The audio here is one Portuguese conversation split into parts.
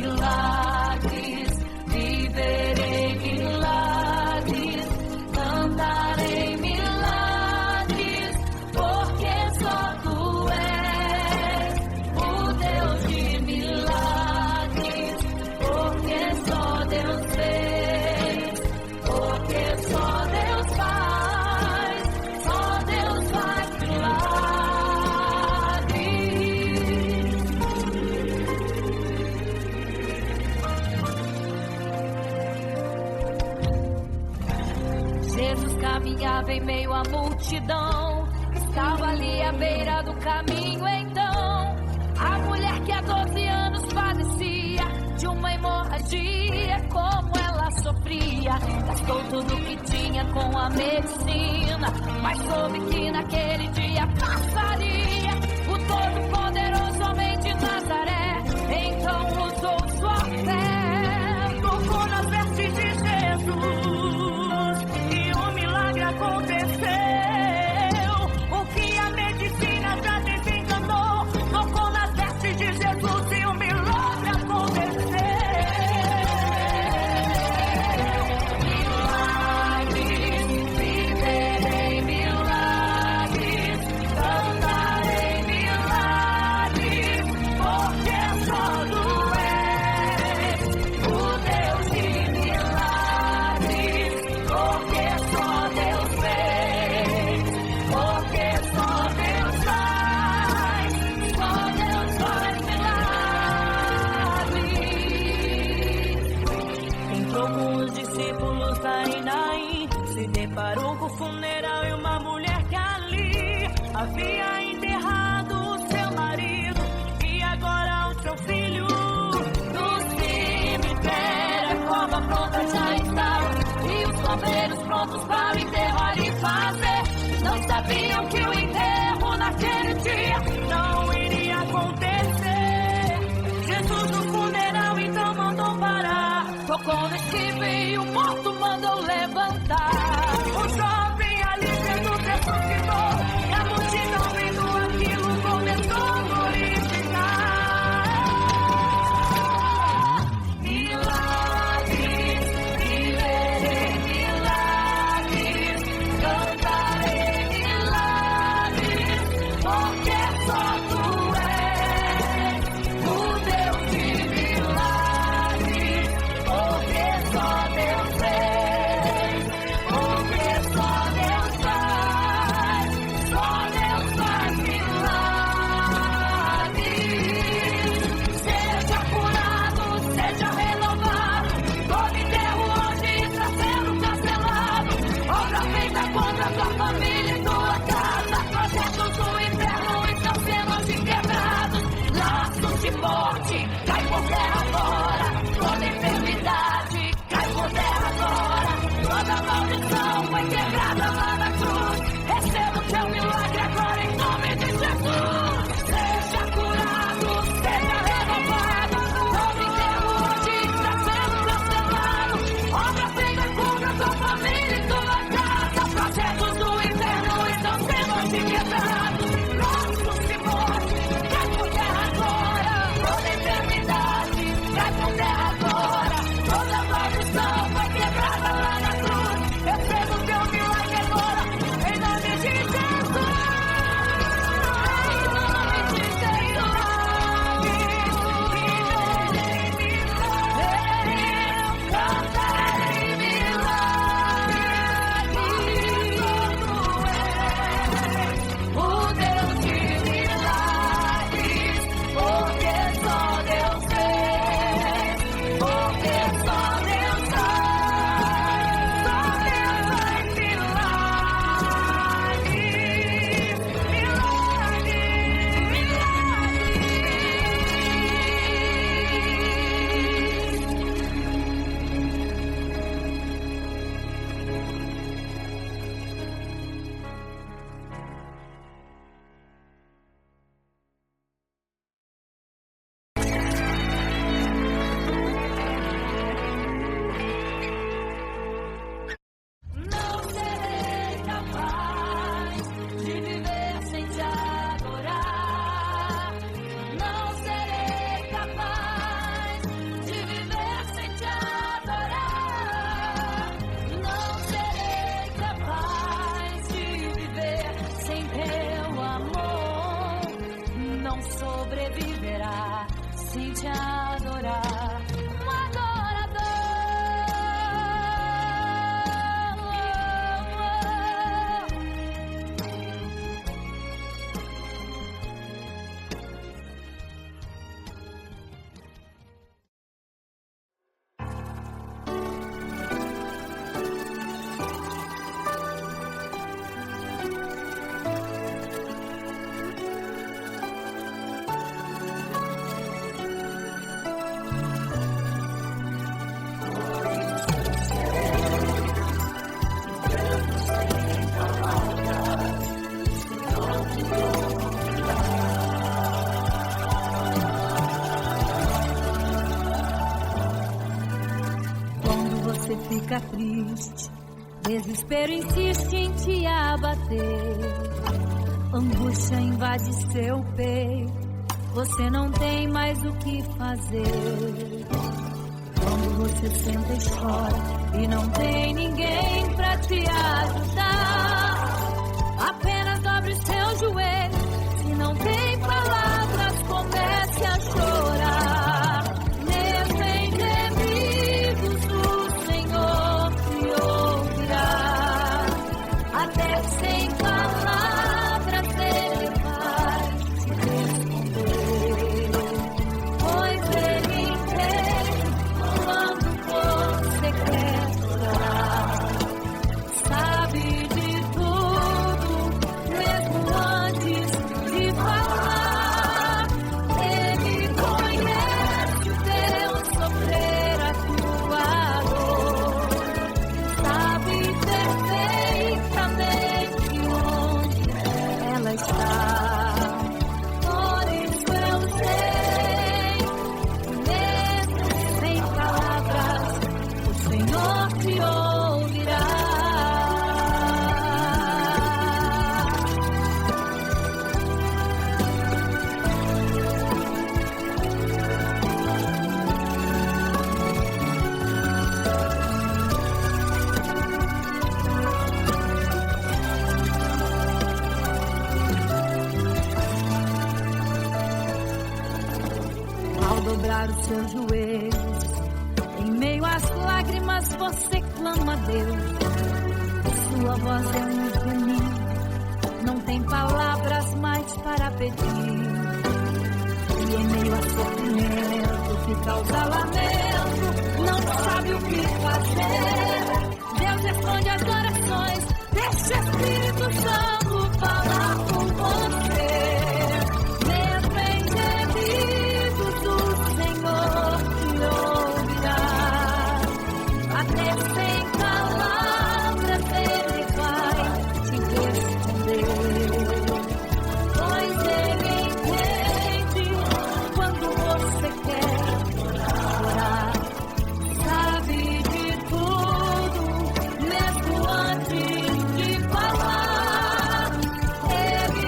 milagres, viverei milagres, cantarei milagres, porque só Tu és o Deus de milagres, porque só Deus fez, porque só Deus faz milagres. Jesus caminhava em meio à multidão, estava ali à beira do caminho então. A mulher que há 12 anos padecia de uma hemorragia, como ela sofria. Gastou tudo que tinha com a medicina, mas soube que naquele dia passaria. O Todo-Poderoso homem de Nazaré então usou sua fé, tocou nas vestes de Jesus e um milagre aconteceu. O que a medicina já desenganou, tocou nas vestes de Jesus e um milagre aconteceu. Milagres, viverei milagres, cantarei milagres, porque só Tu és o Deus de milagres, porque só Deus fez, porque só Deus faz milagres. Entrou com os discípulos aí Naim, se deparou com o funeral e uma mulher que ali havia enterrado o seu marido e agora o seu filho. No cemitério a cova pronta já estava e os bombeiros prontos para o enterro ali fazer. Não sabiam que o enterro naquele dia não iria acontecer. Jesus no funeral então mandou parar, tocou no esquivo e o morto mandou levantar. O jovem ali Jesus ressuscitou e a multidão vendo aquilo começou a glorificar. Milagres, viverei milagres, cantarei milagres, porque só Tu és o Deus de milagres, porque só Deus fez, você fica triste, desespero insiste em te abater, angústia invade seu peito, você não tem mais o que fazer. Quando você senta e chora e não tem ninguém pra te ajudar, apenas dobre seu joelho, se não tem palavras, comece a chorar. Mesmo em gemidos o Senhor te ouvirá, até sem palavras Ele vai te responder, pois Ele entende quando você quer chorar, sabe de tudo, mesmo antes de falar. Ele conhece o teu sofrer, a tua dor, sabe perfeitamente onde ela está. Por isso eu sei, mesmo sem palavras, o Senhor te ouvirá. Ao dobrar os seus joelhos, em meio às lágrimas você clama a Deus. Sua voz é um gemido, não tem palavras mais para pedir. E em meio a sofrimento que causa lamento, não sabe o que fazer. Deus responde às orações, deixa o Espírito Santo falar com você. Mesmo em gemidos o Senhor te ouvirá, até sem palavras Ele vai te responder, pois Ele entende quando você quer chorar, sabe de tudo, mesmo antes de falar. Ele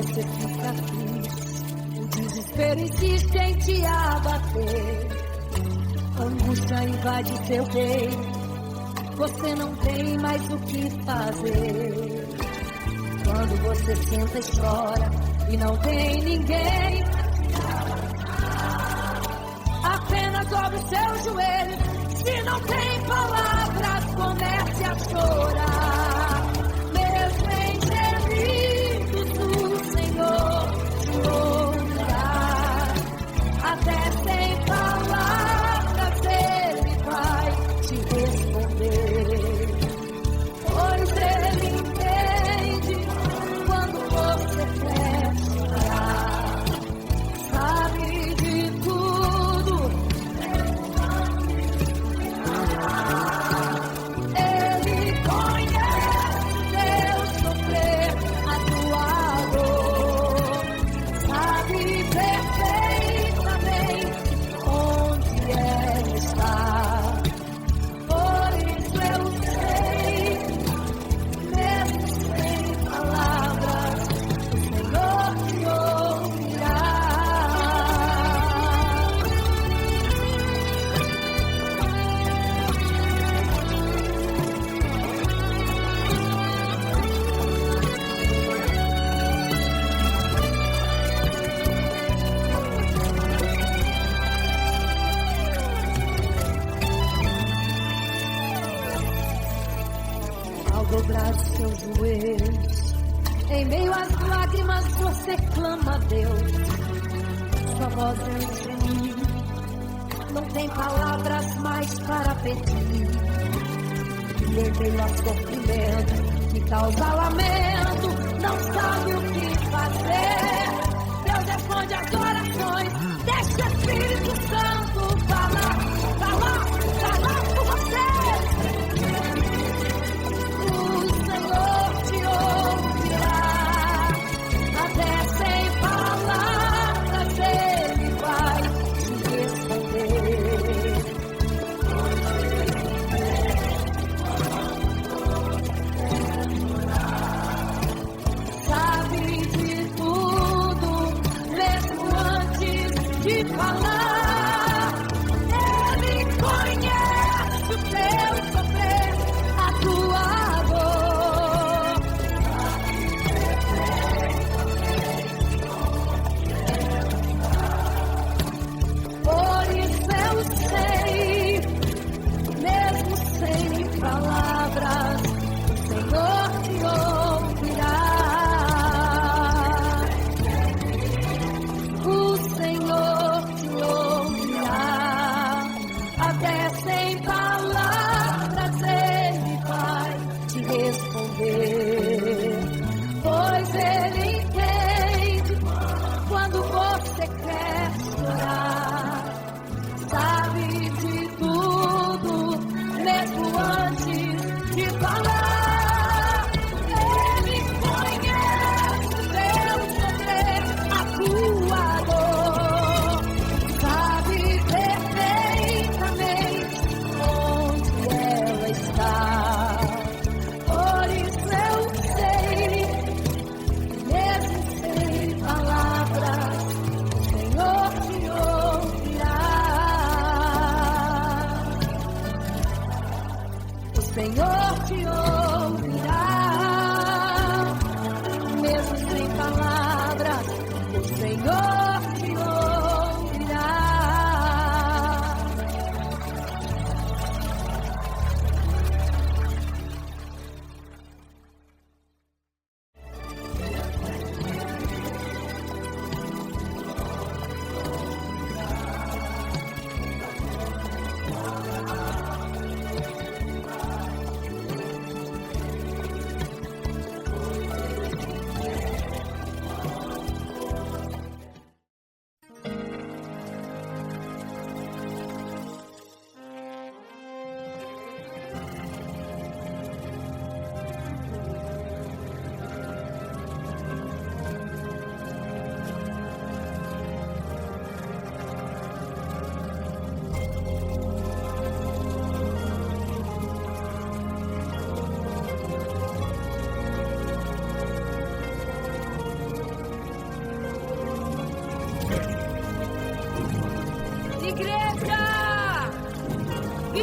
você fica triste, o desespero insiste em te abater, a angústia invade seu peito, você não tem mais o que fazer. Quando você senta e chora e não tem ninguém, apenas dobre os seus joelhos. Se não tem palavras, comece a chorar. Mesmo em gemidos, o Senhor te ouvirá. Até sem palavras, Ele vai te responder. Pois Ele entende quando você quer chorar. Sabe de tudo. Ele conhece teu sofrer, a tua dor. Sabe perfeitamente onde ela está. Por isso eu sei, mesmo sem palavras, o Senhor te ouvirá. Ao dobrar os seus joelhos, em meio às lágrimas você clama a Deus. Sua voz é um gemido, não tem palavras mais para pedir. E em meio a sofrimento que causa lamento, não sabe o que fazer. Deus responde as orações, deixa o Espírito Santo falar por você. O Senhor te ouvirá, até sem palavras Ele vai te responder. Sabe de tudo, mesmo antes de falar. Ele conhece o teu sofrer, a tua dor. Por isso eu sei, mesmo sem palavras, o Senhor te ouvirá. O Senhor te ouvirá.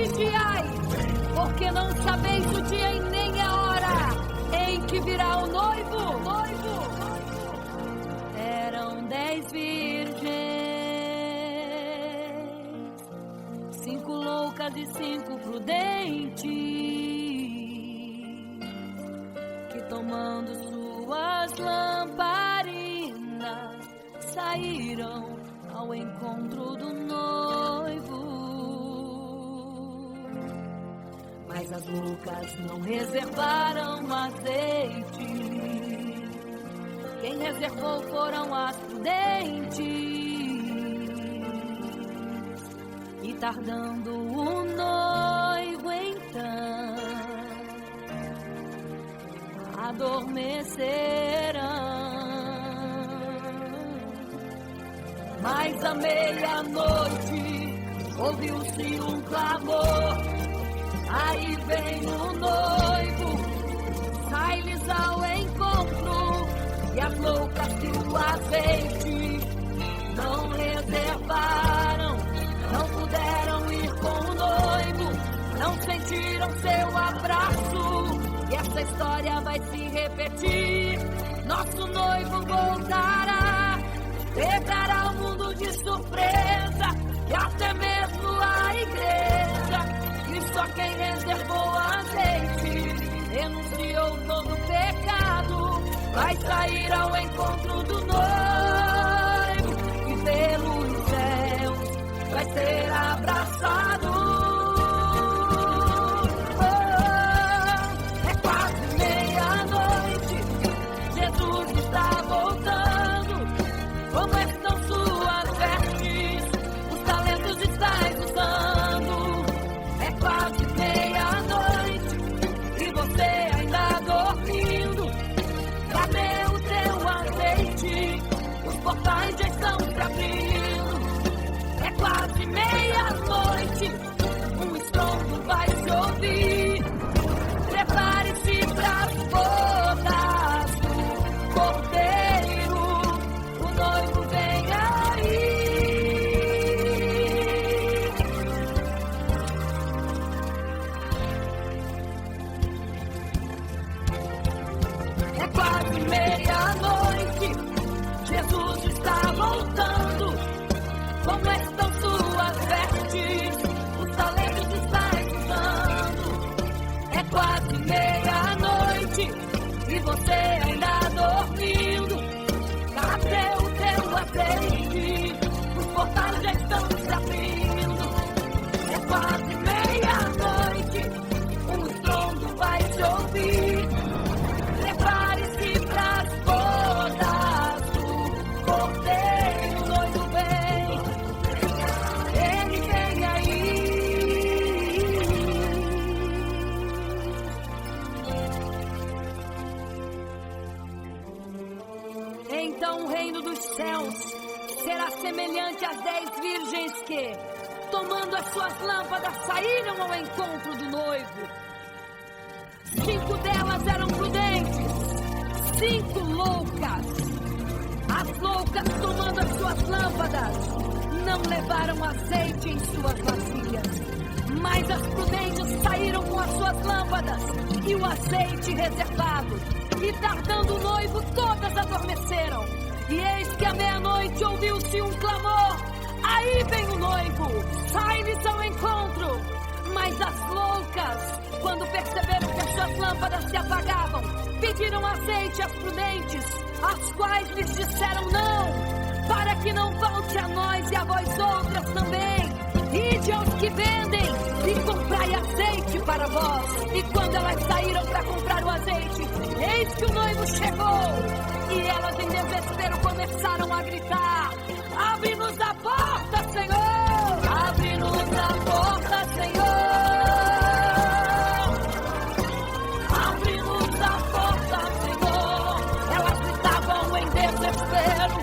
vigiai, porque não sabeis o dia e nem a hora em que virá o noivo. Eram 10 virgens, 5 loucas e 5 prudentes, que tomando suas lamparinas saíram ao encontro do noivo. Mas as loucas não reservaram azeite. Quem reservou foram as prudentes. E tardando o noivo então, adormecerão. Mas à meia-noite ouviu-se um clamor. Aí vem o noivo, sai-lhes ao encontro. E as loucas que o azeite não reservaram, não puderam ir com o noivo, não sentiram seu abraço. E essa história vai se repetir. Nosso noivo voltará, pegará o mundo de surpresa, e até mesmo a igreja. E só quem reservou azeite, renunciou todo pecado, vai sair ao encontro do noivo, e pelos céus vai ser abraçado. É quase meia-noite, Jesus está voltando. Como estão suas vestes? Os talentos estáis usando. É quase meia-noite e você ainda dormindo. Cadê o teu azeite? Os portais já estão se abrindo. É quase meia-noite, um estrondo vai se ouvir. Prepare-se pras bodas do Cordeiro, o noivo vem aí. É quase meia-noite, Jesus está voltando. Como estão suas vestes? Os talentos estáis usando. É quase meia-noite e você ainda dormindo. Cadê o teu azeite? Os portais já estão se abrindo. É quase meia-noite, um estrondo vai se ouvir. Prepare-se pras bodas do Cordeiro, o noivo vem. Ele vem aí. Então o reino dos céus será semelhante às 10 virgens que, tomando as suas lâmpadas, saíram ao encontro do noivo. 5 delas eram prudentes, 5 loucas. As loucas, tomando as suas lâmpadas, não levaram azeite em suas vasilhas. Mas as prudentes saíram com as suas lâmpadas e o azeite reservado. E tardando o noivo, todas adormeceram. E eis que à meia-noite ouviu-se um clamor. Aí vem o noivo, sai-lhes ao encontro. Mas as loucas, quando perceberam que as suas lâmpadas se apagavam, pediram azeite às prudentes, as quais lhes disseram não, para que não falte a nós e a vós outras também. Ide aos que vendem e comprai azeite para vós. E quando elas saíram para comprar o azeite, eis que o noivo chegou. E elas em desespero começaram a gritar: abre-nos a porta, Senhor! Abre-nos a porta, Senhor! Abre-nos a porta, Senhor! Elas gritavam em desespero: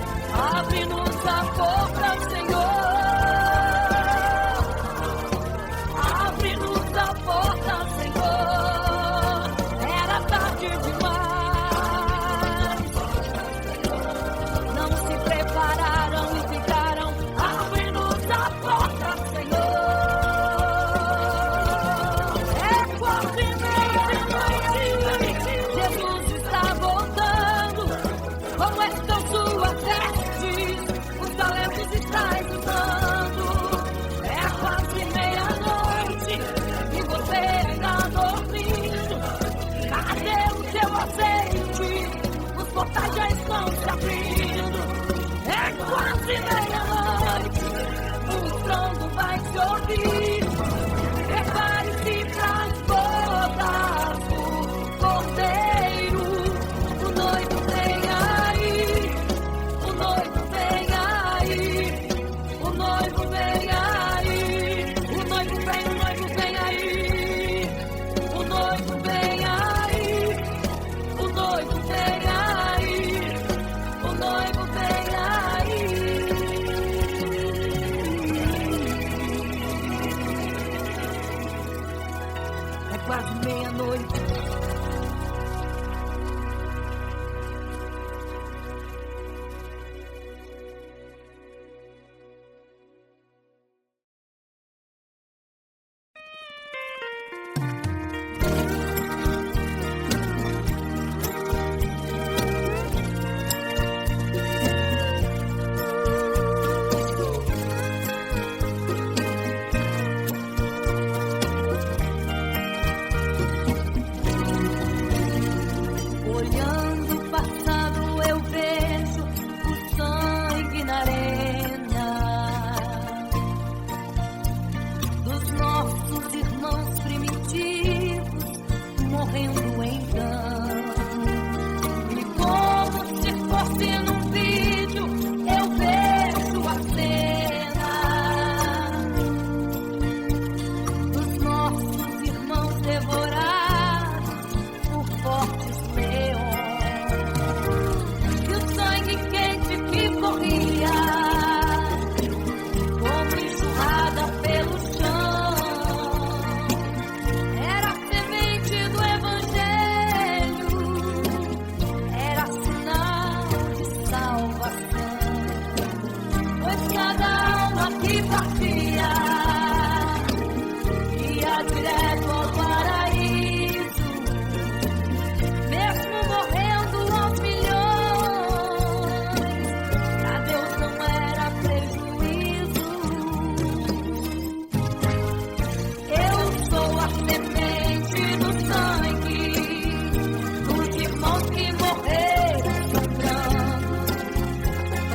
abre-nos a porta, Senhor! Abre-nos a porta, Senhor! Era tarde demais. Não se prepararam e ficaram portas já estão se abrindo. É quase meia-noite, o trono vai se ouvir. Prepare-se para as bodas do Cordeiro. O noivo vem aí, o noivo vem aí, o noivo vem aí, o noivo vem, o noivo vem aí, o noivo vem aí, o noivo vem aí, o noivo vem aí. É quase meia-noite. Olhando o passado eu vejo o sangue na arena dos nossos irmãos primitivos morrendo então. E como se fosse num vídeo eu vejo a cena dos nossos irmãos devorados por fortes leões. E o sangue quente que corria como enxurrada pelo chão era a semente do Evangelho, era sinal de salvação. Pois cada alma que partia ia direto ao paraíso, mesmo morrendo aos milhões. Pra Deus não era prejuízo. Eu sou a semente do sangue dos irmãos que morreram soprando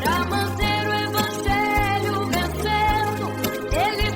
pra manter o Evangelho vencendo. Ele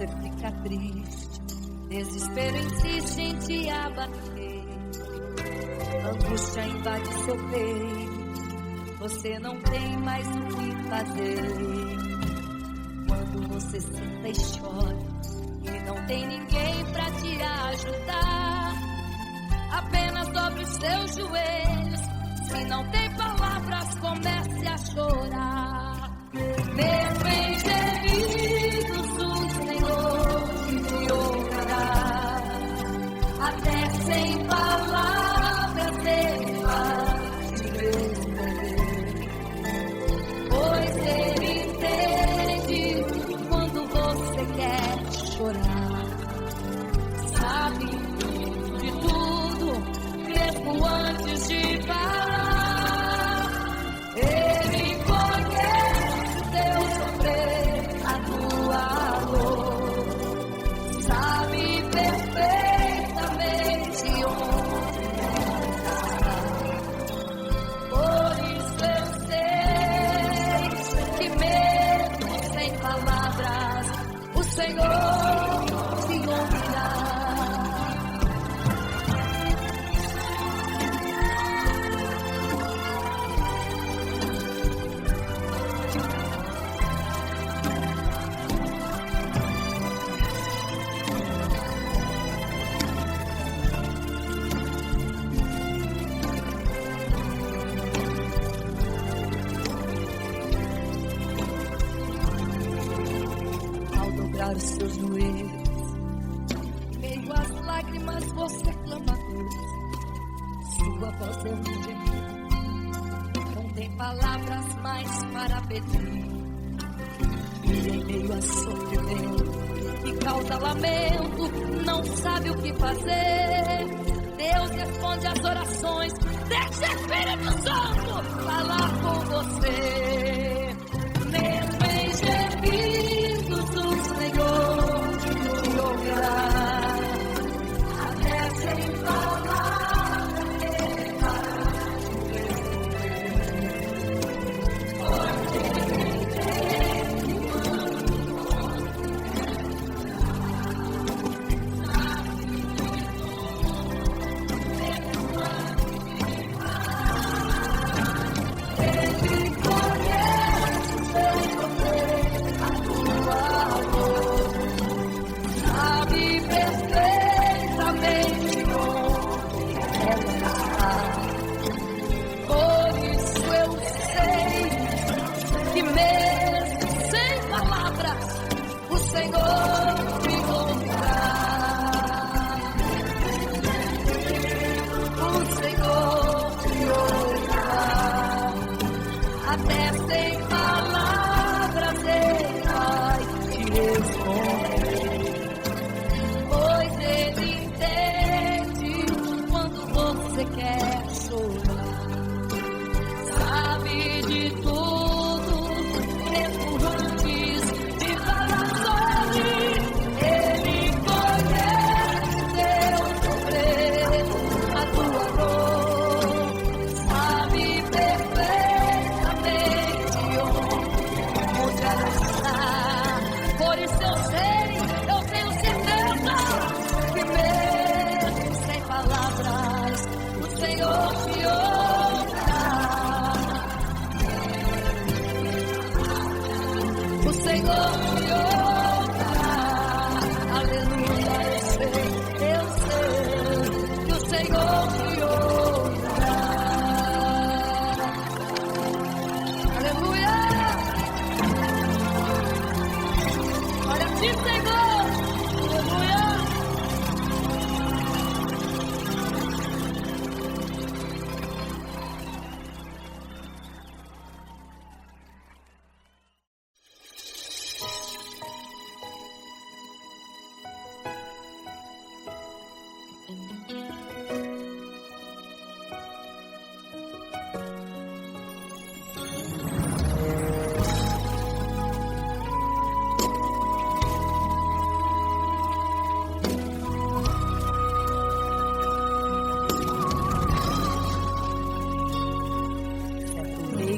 você fica triste, desespero insiste em te abater, angústia invade seu peito, você não tem mais o que fazer. Quando você senta e chora e não tem ninguém pra te ajudar, apenas dobre os seus joelhos. Se não tem palavras, comece a chorar. Mesmo em gemidos, o Senhor te ouvirá. Até sem palavras Ele vai te responder, pois Ele entende quando você quer chorar. Sabe de tudo, mesmo antes de falar. Ele conhece teu sofrer, a tua dor. Sabe perfeitamente onde está. Por isso eu sei que mesmo sem palavras, o Senhor te ouvirá. Os seus joelhos, em meio às lágrimas você clama a Deus, sua voz é um gemido, não tem palavras mais para pedir. E em meio a sofrimento que causa lamento, não sabe o que fazer. Deus responde às orações, deixa o Espírito Santo falar com você. Mesmo em gemidos, o Senhor te ouvirá. Até sem palavras Ele vai te responder, pois Ele entende Ele conhece teu sofrer, a tua dor. Sabe perfeitamente onde ela está. Por isso eu sei que mesmo sem palavras, o Senhor me ouvirá. O Senhor te ouvirá. Até sem palavras Ele vai te responder, pois Ele entende quando você quer chorar. Sabe de tudo, mesmo antes de falar sobre. Ele conhece teu sofrer, a tua dor. Sabe perfeitamente onde ela está. Por isso eu tenho certeza que mesmo sem palavras, o Senhor te ouvirá. O Senhor te ouvirá. Aleluia, eu sei que o Senhor te ouvirá. Aleluia. Olha aqui, Senhor. Aleluia.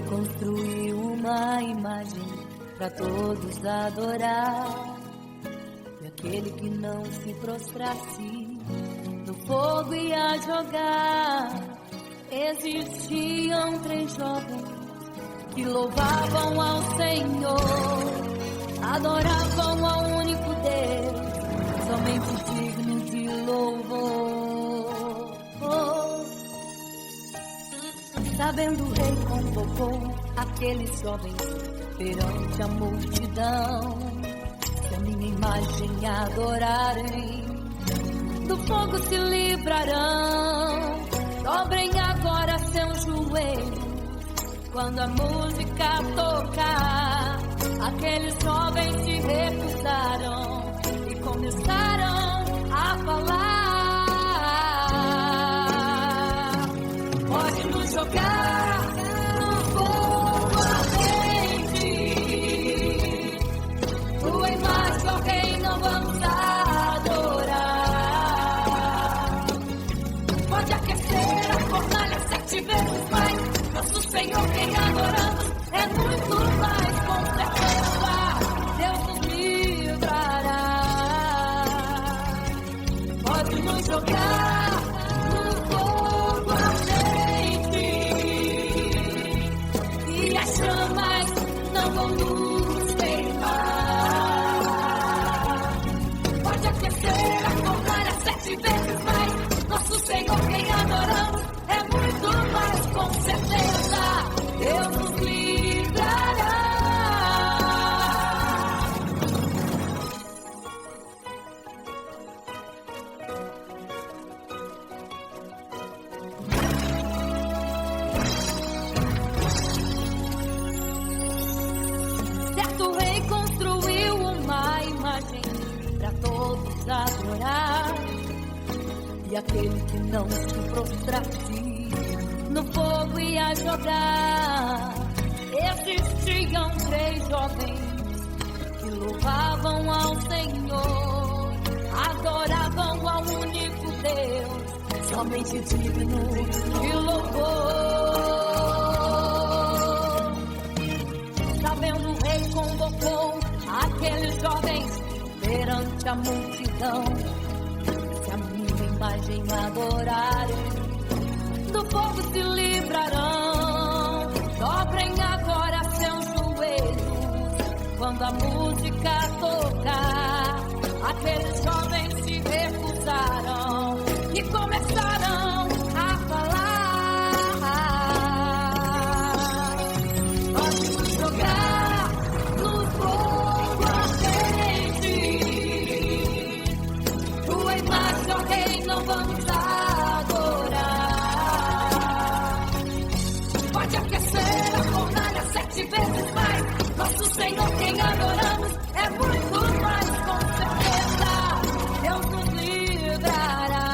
Construiu uma imagem para todos adorar. aquele que não se prostrasse no fogo ia jogar. Existiam 3 jovens que louvavam ao Senhor, adoravam ao único Deus, somente digno de louvor. Sabendo o rei convocou aqueles jovens perante a multidão. Se a minha imagem adorarem, do fogo se livrarão. Dobrem agora seus joelhos quando a música tocar. Aqueles jovens se recusaram e começaram a falar. Pode nos jogar no fogo ardente, tua imagem, ó Rei, não vamos adorar. Pode aquecer a fornalha 7 vezes mais. Nosso Senhor, quem adoramos, é muito mais. Com certeza, Deus nos livrará. Pode nos jogar no fogo ardente, e as chamas não vão nos queimar. Pode aquecer a fornalha 7 vezes mais. Nosso Senhor, quem adoramos, é muito mais. Com certeza, Deus nos livrará. Certo rei construiu uma imagem para todos adorar, e aquele que não se prostrasse no fogo ia jogar. Existiam 3 jovens que louvavam ao Senhor, adoravam ao único Deus, somente digno de louvor. Sabendo o rei convocou aqueles jovens perante a multidão. Se a minha imagem adorarem, do fogo se livrarão. Dobrem agora seus joelhos quando a música tocar. Aqueles jovens se recusaram e começaram a falar. Pode nos jogar no fogo ardente, tua imagem, ó Rei, não vamos adorar. Pode aquecer a fornalha 7 vezes mais. Nosso Senhor, quem adoramos, é muito mais. Com certeza, Deus nos livrará.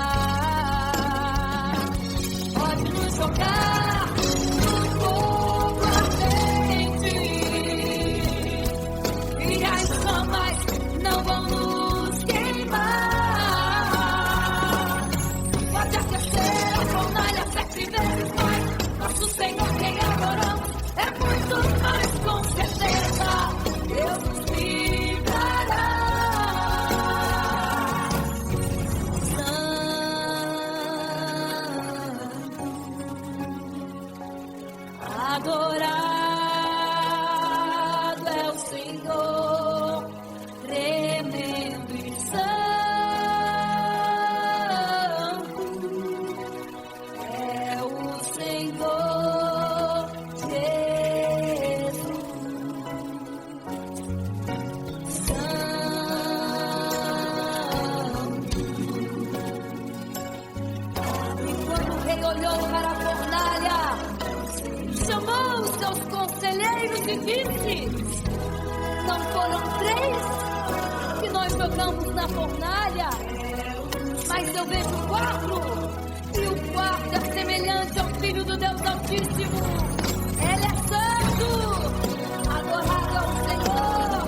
Pode nos jogar no fogo ardente, e as chamas não vão nos queimar. Pode aquecer a fornalha 7 vezes mais. Nosso Senhor, quem adoramos, é muito mais. Com certeza, Deus nos livrará. Adorado é o Senhor, tremendo e santo é o Senhor Jesus. E quando o rei olhou para a fornalha, chamou os seus conselheiros e disse: não foram 3 que nós jogamos na fornalha, mas eu vejo 4, e o 4 é semelhante ao Filho do Deus Altíssimo. Ele é santo, adorado ao Senhor,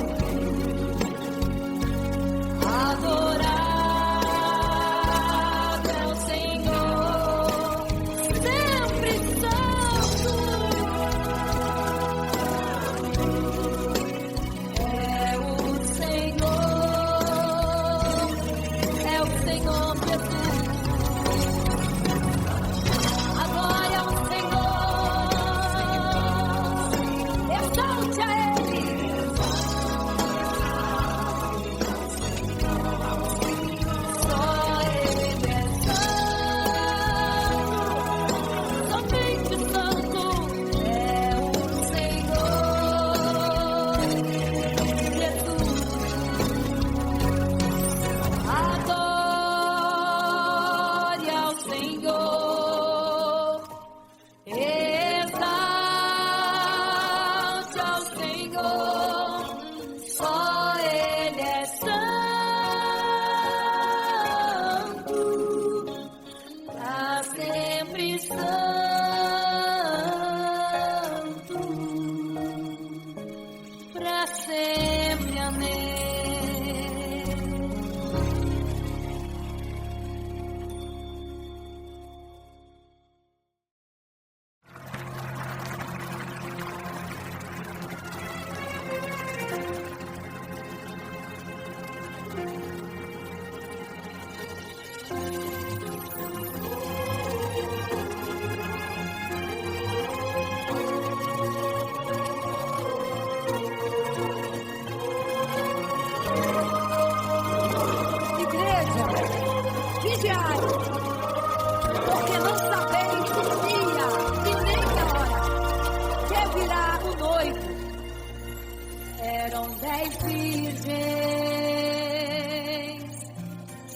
adorado é o Senhor, sempre santo. É o Senhor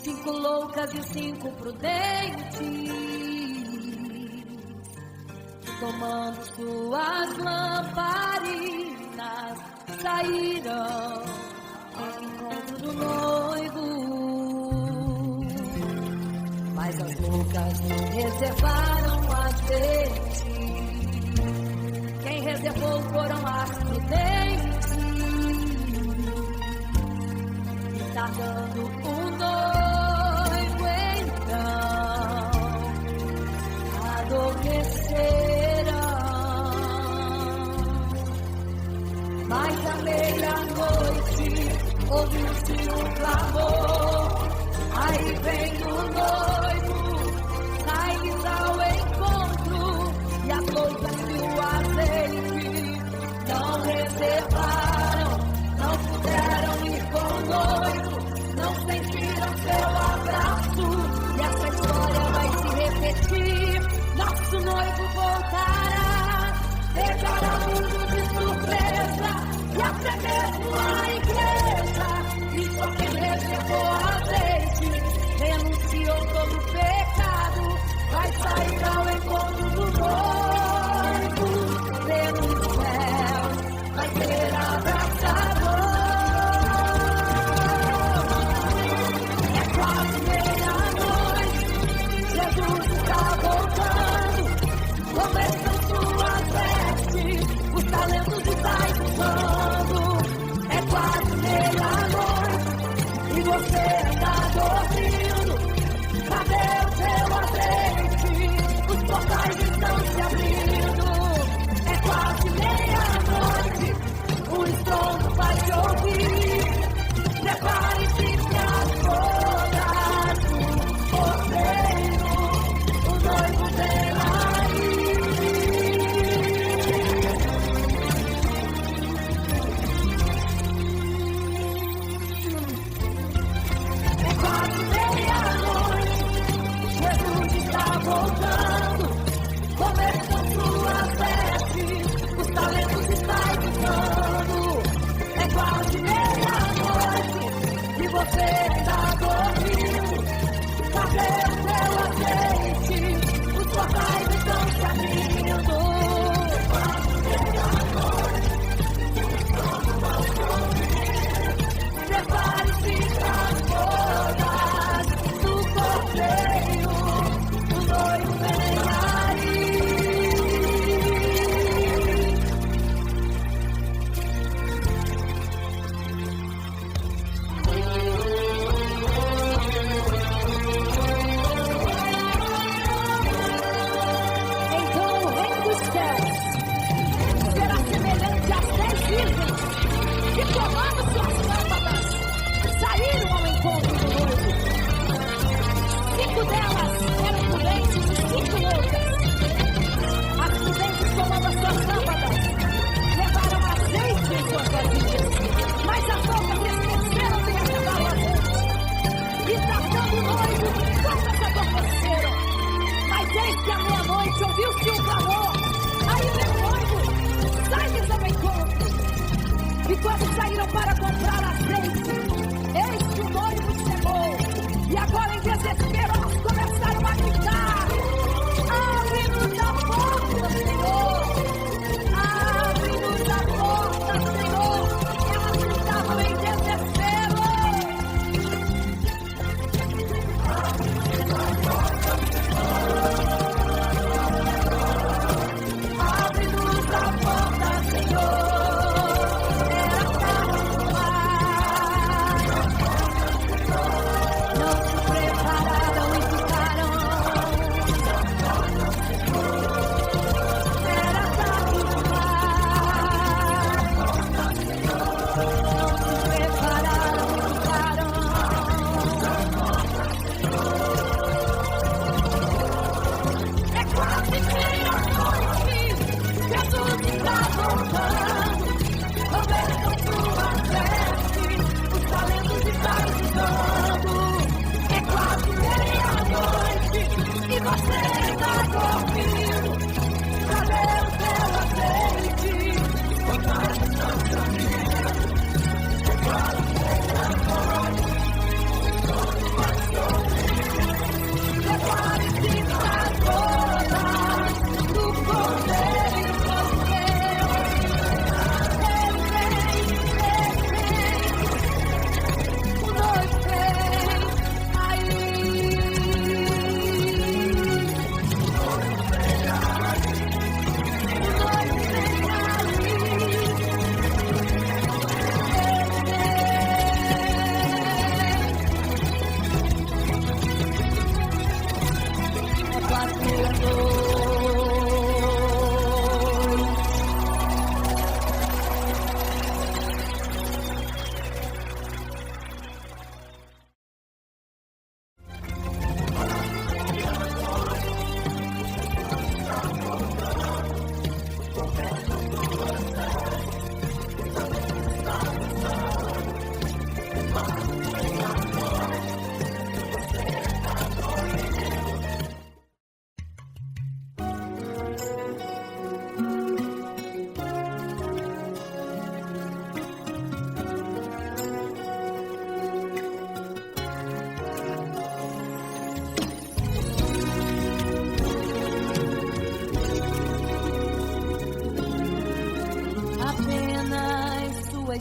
5 loucas e 5 prudentes, tomando suas lamparinas, saíram ao encontro do noivo. Mas as loucas reservaram azeite. Quem reservou foram as prudentes, e tardando o noivo então adormecerão. Mas à meia-noite ouviu-se um clamor. Aí vem o noivo, sai-lhes ao encontro, e as loucas e o azeite não reservaram, não puderam ir com o noivo, não sentiram seu abraço, e essa história vai se repetir. Nosso noivo voltará, pegará o mundo de surpresa, e até mesmo a igreja, e só quem reservou azeite renunciou todo o pecado, vai sair ao encontro do noivo, pelo céu, vai ter abraçador. É quase meia-noite, Jesus está voltando, começam suas vestes, os talentos está usando. É quase meia-noite, e você está dormindo. Cadê o seu azeite? Os portais estão se abrindo. É quase meia-noite, o estrondo vai te ouvir. Prepare-se para as bodas do cordeiro, o noivo vem aí. É quase meia-noite, Jesus está voltando, começam suas vestes, os talentos estão usando. É quase meia-noite, e você está dormindo. Cadê o seu azeite? Os portais estão se abrindo. Prepare-se para as bodas do cordeiro, o noivo vem aí. Então o reino dos céus será semelhante às 10 virgens que, tomando suas lâmpadas, saíram ao encontro do noivo. 5 delas eram prudentes e 5 loucas. As prudentes, tomando as suas lâmpadas, levaram azeite em suas vasilhas, mas as loucas esqueceram de levar o azeite. E tardando o noivo, todas adormeceram. Mas eis que à meia-noite ouviu-se um clamor. Aí vem o noivo, sai-lhes ao encontro. E quando saíram para comprar azeite, eis que o noivo chegou. E agora em desespero elas começaram a gritar: abre-nos a porta, Senhor! Abre-nos a porta, Senhor! Elas gritavam em desespero. Abre-nos a porta, Senhor! Abre-nos a porta, Senhor! Não se preparava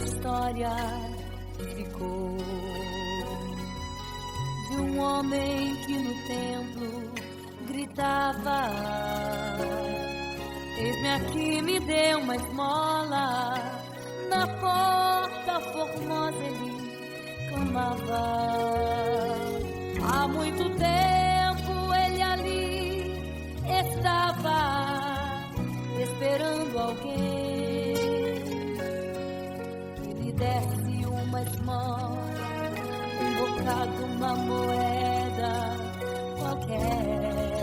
História ficou de um homem que no templo gritava: eis-me aqui, me dê uma esmola. Na porta formosa ele clamava. Há muito tempo ele ali estava esperando alguém. Desse uma esmola, um bocado, uma moeda qualquer.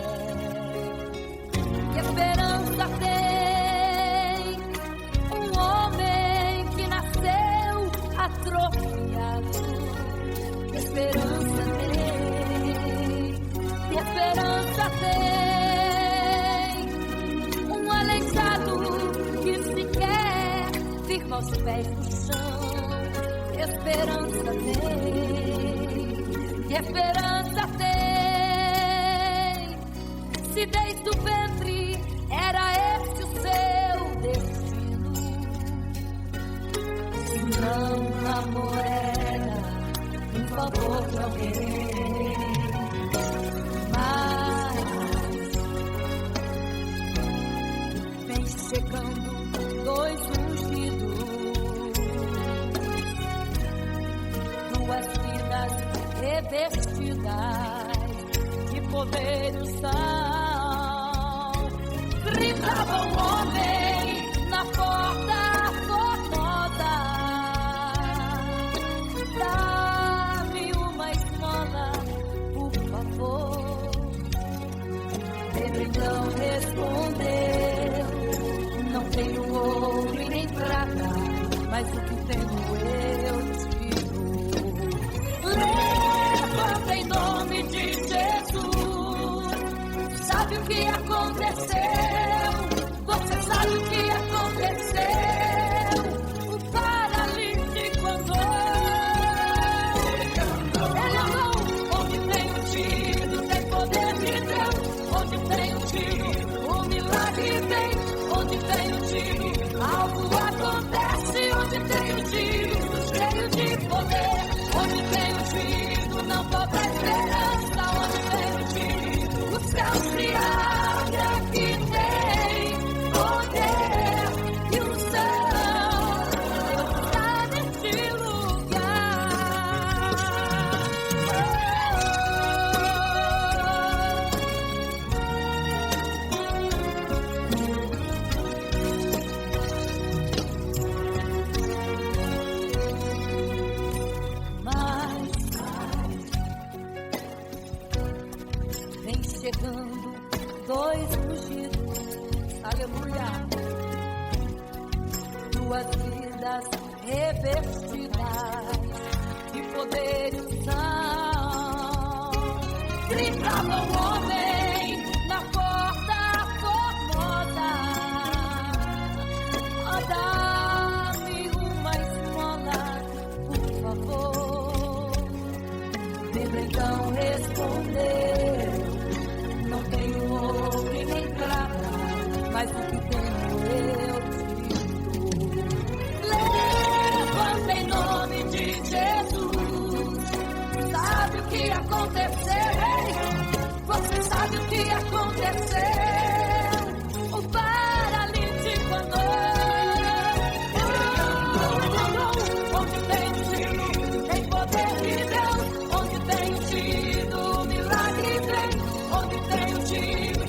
Que esperança tem um homem que nasceu atrofiado? Que esperança tem? Que esperança tem um aleijado que sequer firma os pés no chão? Que esperança tem? Que esperança tem? Se desde o ventre era esse o seu destino, se não uma moeda, um favor pra alguém. Mas vem chegando dois ungidos, duas vidas revestidas de poder e unção. Gritava o homem na porta formosa: dá-me uma esmola, por favor. Ele então respondeu: não tenho ouro e nem prata, mas o que tenho eu te dou. Levanta em nome de Jesus. Sabe o que aconteceu? Você sabe o que aconteceu? O paralítico andou. Ele andou onde tem um tiro, tem poder de Deus. Onde tem um tiro, o milagre vem. Onde tem um tiro, algo acontece. Onde tem um tiro, cheio de poder. Onde tem um tiro, não falta esperança. Onde tem um tiro, o céu se abre. Aqui tem poder e unção. Deus está neste lugar. Vem chegando dois ungidos, aleluia, duas vidas revestidas de poder e unção. Gritava o homem na porta formosa: oh, dá-me uma esmola, por favor. Pedro então respondeu: não tenho ouro e nem prata, mas o que tenho eu te dou. Levanta em nome de Jesus. Sabe o que aconteceu? Você sabe o que aconteceu? O paralítico andou. Onde tem tido, tem poder de Deus. Onde tem tido, milagre vem. Onde tem tido,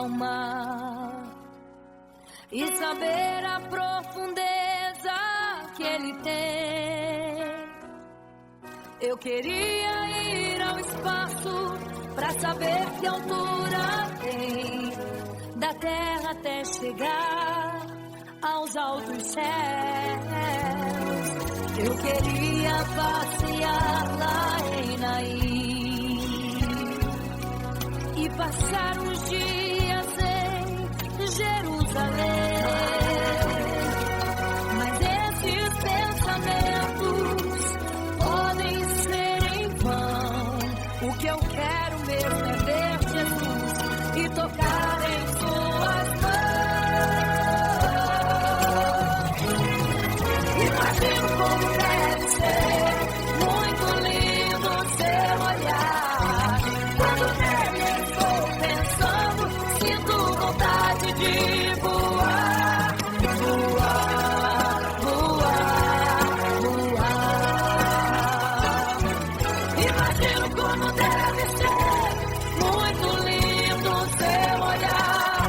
alma e saber a profundeza que Ele tem. Eu queria ir ao espaço pra saber que altura tem, da terra até chegar aos altos céus. Eu queria passear lá em Naim e passar uns dias em Jerusalém. Mas esses pensamentos podem ser em vão. O que eu quero mesmo é ver Jesus e tocar em suas mãos. Imagino como deve ser muito lindo seu olhar. Quando nele estou pensando, sinto vontade de voar, voar, voar, voar. Imagino como deve ser muito lindo seu olhar.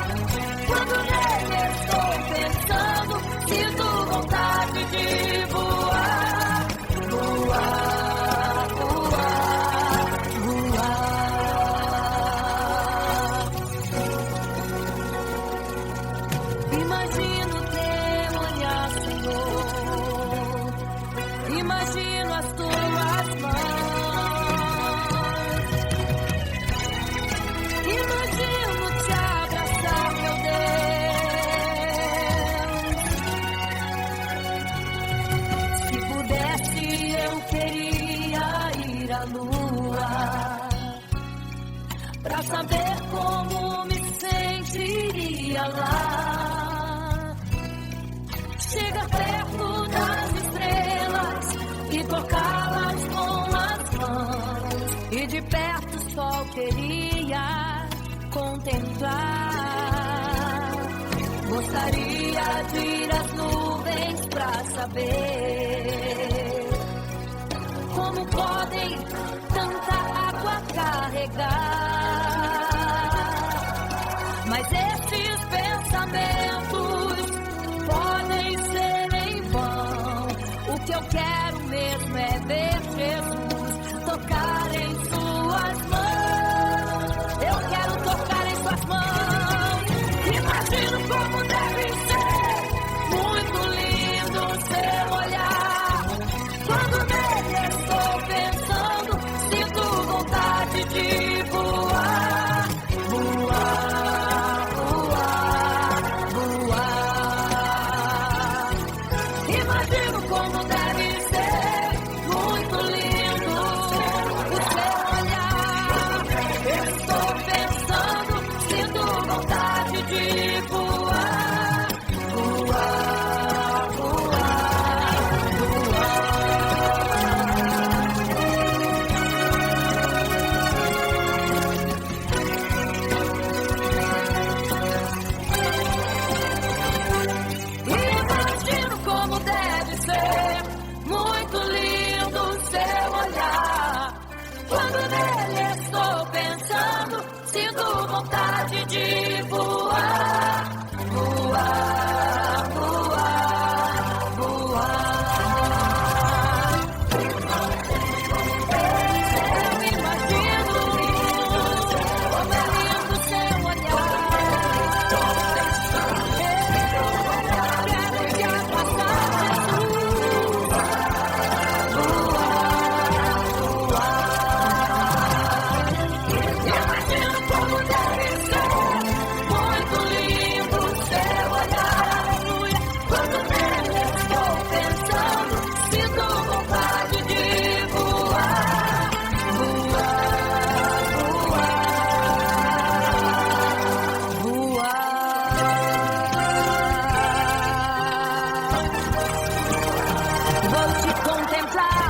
Quando nele estou pensando, sinto vontade de voar, voar, voar, voar. Imagino teu olhar, Senhor. Imagino as tuas mãos. Imagino te abraçar, meu Deus. Se pudesse, eu queria ir à lua pra saber como me sentiria lá. Chegar perto das estrelas e tocá-las com as mãos. E de perto só queria contemplar. Gostaria de ir às nuvens pra saber como podem tanta água carregar. Mas esses pensamentos podem ser em vão. O que eu quero mesmo é ver Jesus tocar em suas mãos. Eu quero tocar em suas mãos. Imagino como deve ser muito lindo seu olhar. Quando nele estou pensando, sinto vontade de voar, voar, voar, voar. Imagino como deve ser muito lindo o seu olhar. Eu estou pensando, sinto vontade de voar, voar, voar, voar. Imagino como deve ser muito lindo o seu olhar. Quando nele estou pensando, sinto vontade de voar, voar, voar, voar. Eu imagino como é lindo seu olhar. Quero te abraçar, Jesus. Voar, voar. Imagino como deve ser muito lindo o seu olhar. Aleluia. Quando nele estou pensando, sinto vontade de voar, voar, voar, voar. Vou te contemplar,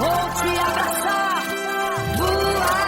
vou te abraçar, voar.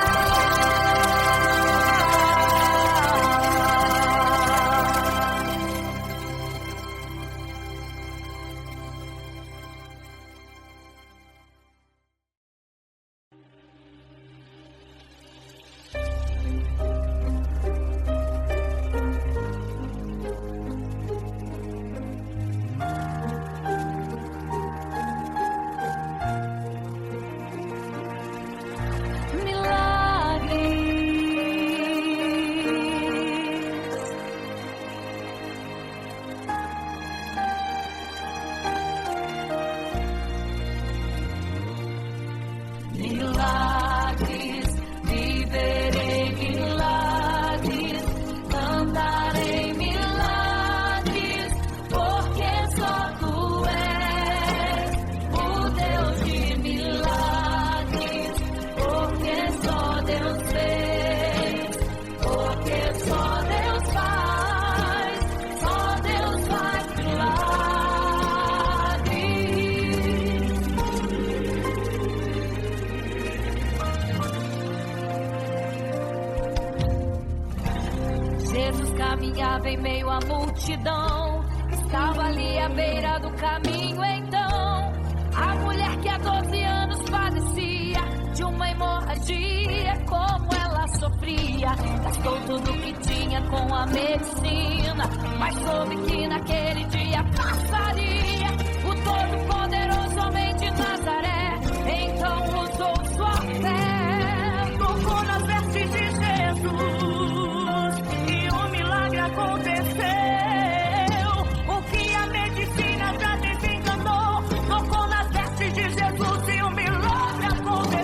caminhava em meio à multidão, estava ali à beira do caminho. Então, a mulher que há 12 anos padecia de uma hemorragia, como ela sofria, gastou tudo que tinha com a medicina, mas soube que naquele dia passaria. O Todo-Poderoso homem de Nazaré então usou sua fé, tocou nas vestes de Jesus e o milagre aconteceu. O que a medicina já desencanou, tocou nas vestes de Jesus e o milagre aconteceu.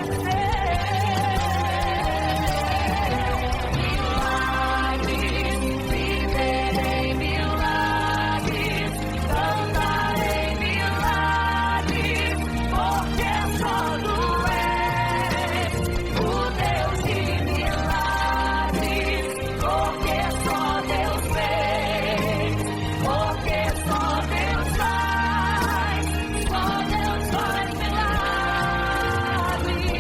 Milagres, viverei milagres, cantarei milagres, porque só tu és o Deus de milagres, porque só Deus fez, porque só Deus faz milagres.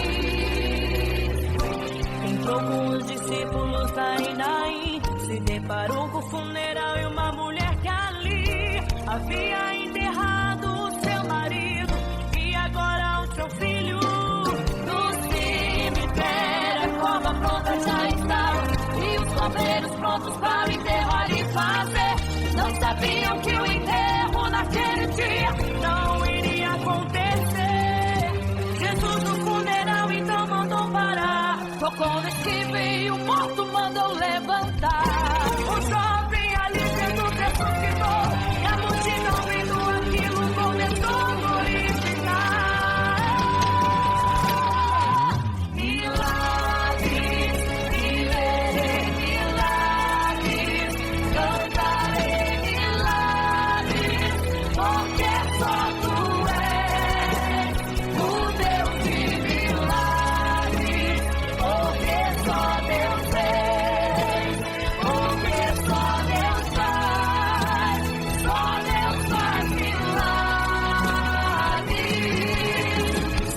Entrou com os discípulos em Naim, se deparou com o funeral e uma mulher que ali havia enterrado o seu marido e agora o seu filho. No cemitério a cova pronta já estava e os coveiros prontos para o enterro ali fazer. Não sabiam que o enterro naquele dia não iria acontecer. Jesus no funeral então mandou parar, tocou no esquife e o morto mandou levantar. O jovem ali Jesus ressuscitou e a multidão vendo aquilo começou a glorificar. Milagres, viverei milagres, cantarei milagres, porque só tu és o Deus de milagres, porque só Deus fez, porque só Deus faz milagres.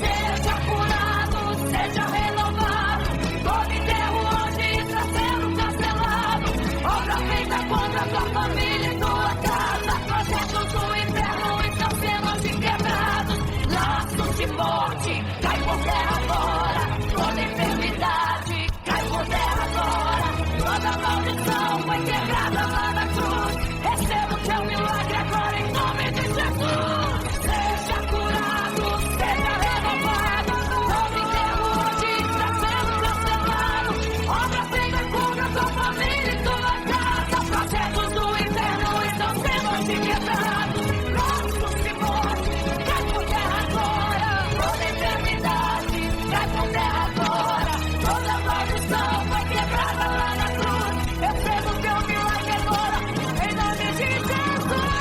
Seja curado, seja renovado, todo enterro hoje está sendo cancelado. Obra feita contra tua família e tua casa, projetos do inferno estão sendo hoje quebrados. Laços de morte, cai por terra agora, toda enfermidade, cai por terra agora, toda maldição foi quebrada lá na cruz. Receba o teu milagre agora em nome de Jesus. Seja curado, seja renovado, todo enterro hoje está sendo cancelado. Obra feita contra tua família e tua casa, projetos do inferno estão sendo hoje quebrados. Laços de morte, cai por terra agora, toda enfermidade, cai por terra agora, toda maldição foi quebrada lá na cruz. Receba o teu milagre agora, em nome de Jesus.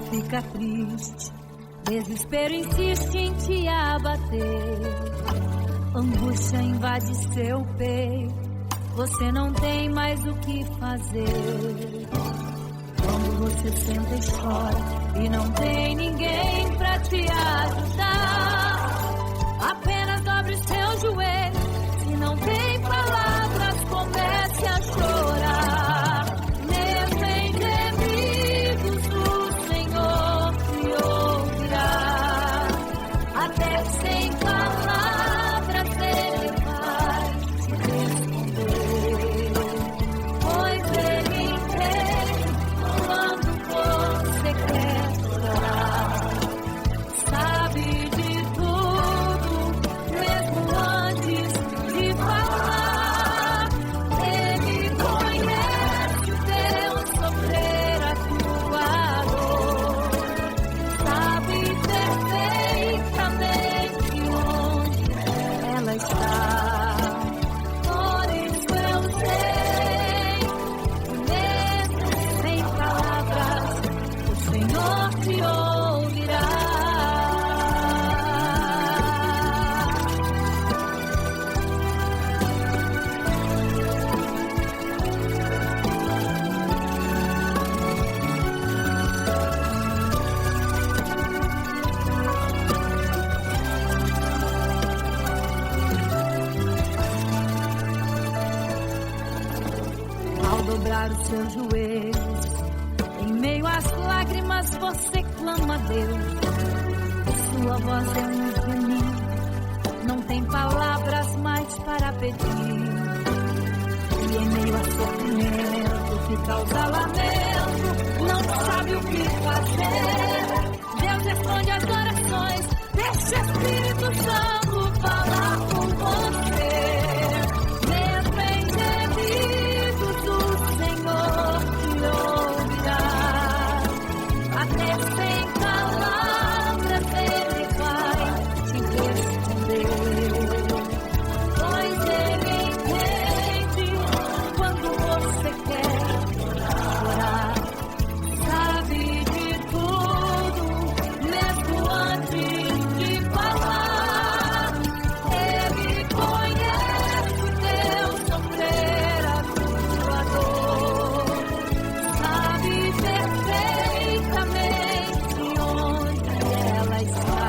fica triste, desespero insiste em te abater, angústia invade seu peito, você não tem mais o que fazer. Quando você senta e chora e não tem ninguém pra te ajudar, apenas dobre os seus joelhos, se não tem palavras, comece a chorar. Mesmo em gemidos o Senhor te ouvirá, até sem palavras Ele vai te responder, pois Ele entende quando você quer chorar, sabe de tudo, mesmo antes de falar. Ele conhece o teu sofrer, a tua dor, sabe perfeitamente onde ela está. Por isso eu sei, mesmo sem palavras, o Senhor te ouvirá. Ao dobrar os seus joelhos, em meio às lágrimas você clama a Deus. Sua voz é um gemido, não tem palavras mais para pedir. E em meio a sofrimento que causa lamento, não sabe o que fazer. Deus responde às orações, deixa o Espírito Santo falar com você. Mesmo em gemidos o Senhor te ouvirá, até sem palavras Ele vai te responder, pois Ele entende quando você quer chorar, sabe de tudo, mesmo antes de falar. Ele conhece o teu sofrer, a tua dor, sabe perfeitamente onde ela está.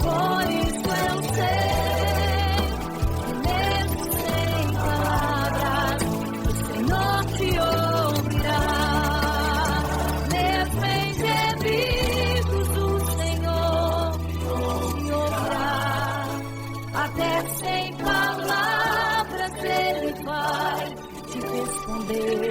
Por isso eu sei, mesmo sem palavras, o Senhor te ouvirá. Mesmo em gemidos o Senhor te ouvirá, até sem palavras Ele vai te responder.